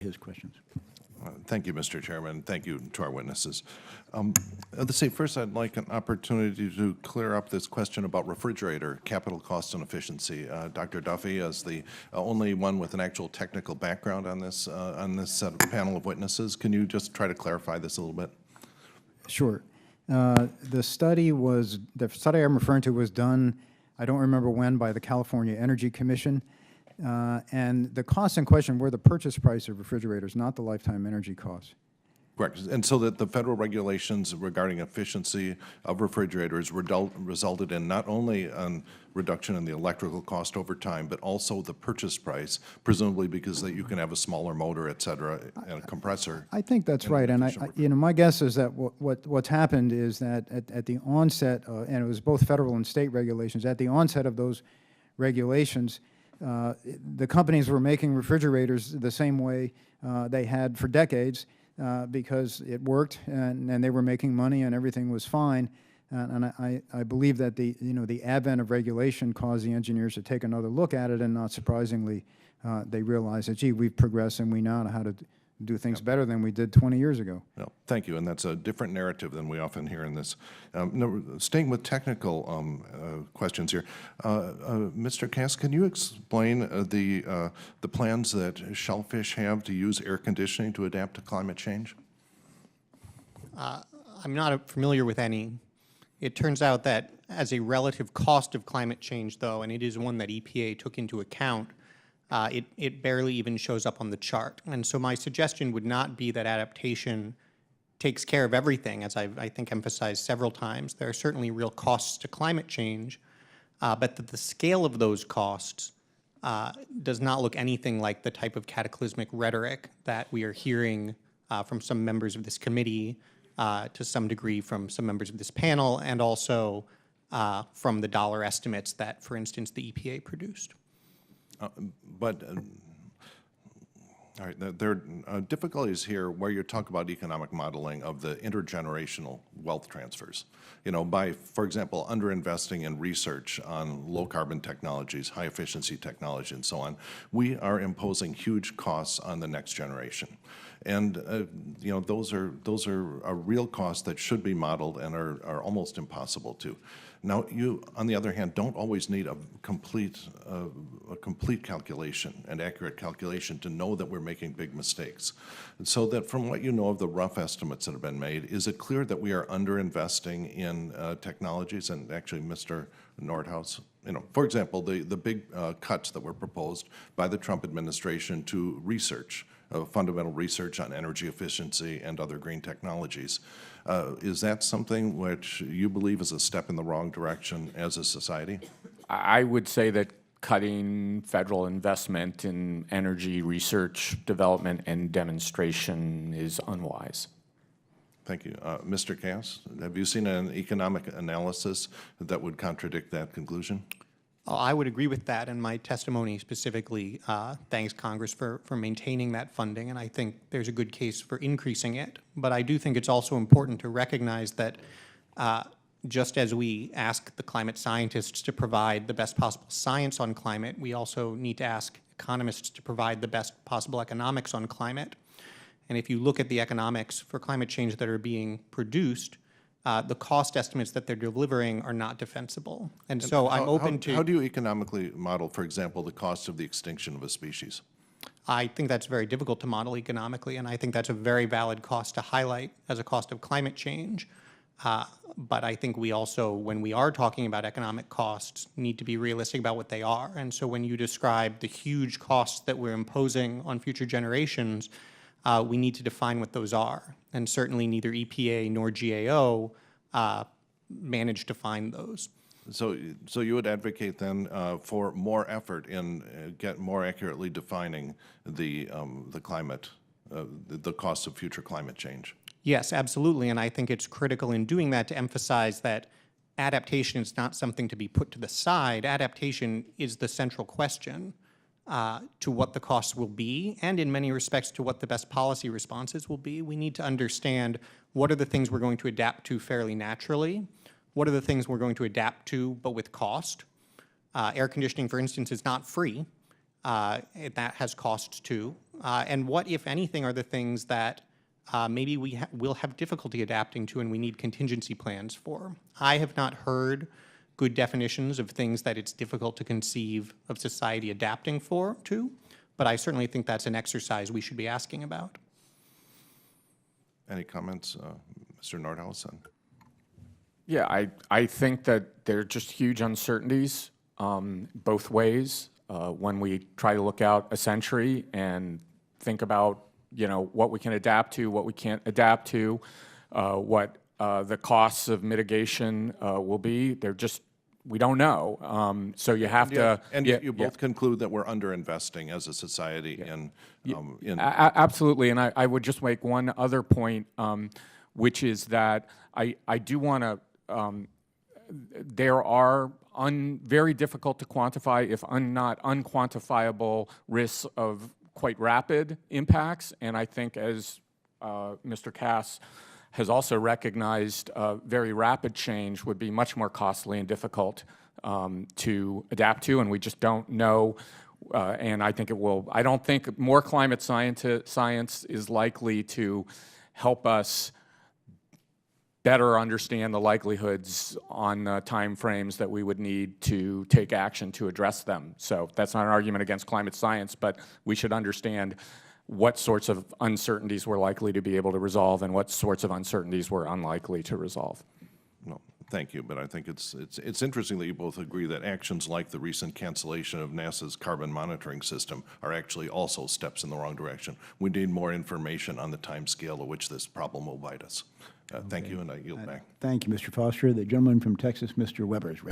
his questions. Thank you, Mr. Chairman. Thank you to our witnesses. Let's see, first I'd like an opportunity to clear up this question about refrigerator capital cost and efficiency. Dr. Duffy, as the only one with an actual technical background on this set of panel of witnesses, can you just try to clarify this a little bit? Sure. The study I'm referring to was done, I don't remember when, by the California Energy Commission. And the costs in question were the purchase price of refrigerators, not the lifetime energy costs. Correct. And so that the federal regulations regarding efficiency of refrigerators resulted in not only a reduction in the electrical cost over time, but also the purchase price, presumably because that you can have a smaller motor, et cetera, and a compressor. I think that's right. And my guess is that what's happened is that at the onset, and it was both federal and state regulations, at the onset of those regulations, the companies were making refrigerators the same way they had for decades because it worked and they were making money and everything was fine. And I believe that the advent of regulation caused the engineers to take another look at it, and not surprisingly, they realized that, gee, we've progressed and we now know how to do things better than we did 20 years ago. No, thank you, and that's a different narrative than we often hear in this. Staying with technical questions here, Mr. Cass, can you explain the plans that Shellfish have to use air conditioning to adapt to climate change? I'm not familiar with any. It turns out that as a relative cost of climate change, though, and it is one that EPA took into account, it barely even shows up on the chart. And so my suggestion would not be that adaptation takes care of everything, as I think emphasized several times. There are certainly real costs to climate change, but that the scale of those costs does not look anything like the type of cataclysmic rhetoric that we are hearing from some members of this committee, to some degree from some members of this panel, and also from the dollar estimates that, for instance, the EPA produced. All right, there are difficulties here where you talk about economic modeling of the intergenerational wealth transfers. You know, by, for example, underinvesting in research on low-carbon technologies, high-efficiency technology, and so on, we are imposing huge costs on the next generation. And you know, those are real costs that should be modeled and are almost impossible to. Now, you, on the other hand, don't always need a complete calculation, an accurate calculation, to know that we're making big mistakes. And so that from what you know of the rough estimates that have been made, is it clear that we are underinvesting in technologies? And actually, Mr. Nordhaus, you know, for example, the big cuts that were proposed by the Trump administration to research, fundamental research on energy efficiency and other green technologies. Is that something which you believe is a step in the wrong direction as a society? I would say that cutting federal investment in energy research, development, and demonstration is unwise. Thank you. Mr. Cass, have you seen an economic analysis that would contradict that conclusion? I would agree with that, and my testimony specifically thanks Congress for maintaining that funding, and I think there's a good case for increasing it. But I do think it's also important to recognize that just as we ask the climate scientists to provide the best possible science on climate, we also need to ask economists to provide the best possible economics on climate. And if you look at the economics for climate change that are being produced, the cost estimates that they're delivering are not defensible. And so I'm open to— How do you economically model, for example, the cost of the extinction of a species? I think that's very difficult to model economically, and I think that's a very valid cost to highlight as a cost of climate change. But I think we also, when we are talking about economic costs, need to be realistic about what they are. And so when you describe the huge costs that we're imposing on future generations, we need to define what those are. And certainly neither EPA nor GAO managed to find those. So you would advocate then for more effort in more accurately defining the climate, the costs of future climate change? Yes, absolutely. And I think it's critical in doing that to emphasize that adaptation is not something to be put to the side. Adaptation is the central question to what the costs will be, and in many respects to what the best policy responses will be. We need to understand what are the things we're going to adapt to fairly naturally, what are the things we're going to adapt to but with cost. Air conditioning, for instance, is not free, That has costs too. And what, if anything, are the things that maybe we will have difficulty adapting to and we need contingency plans for? I have not heard good definitions of things that it's difficult to conceive of society adapting to, but I certainly think that's an exercise we should be asking about. Any comments, Mr. Nordhaus? Yeah, I think that there are just huge uncertainties both ways when we try to look out a century and think about, what we can adapt to, what we can't adapt to, what the costs of mitigation will be. We don't know. So you have to. And you both conclude that we're underinvesting as a society in. Absolutely, and I would just make one other point, which is that I do want to. There are very difficult to quantify, if not unquantifiable, risks of quite rapid impacts, and I think as Mr. Cass has also recognized, very rapid change would be much more costly and difficult to adapt to, and we just don't know. And I think it will. I don't think more climate science is likely to help us better understand the likelihoods on time frames that we would need to take action to address them. So that's not an argument against climate science, but we should understand what sorts of uncertainties we're likely to be able to resolve and what sorts of uncertainties we're unlikely to resolve. No, thank you, but I think it's interesting that you both agree that actions like the recent cancellation of NASA's carbon monitoring system are actually also steps in the wrong direction. We need more information on the time scale at which this problem will bite us. Thank you, and I yield back. Thank you, Mr. Foster. The gentleman from Texas, Mr. Weber, is ready.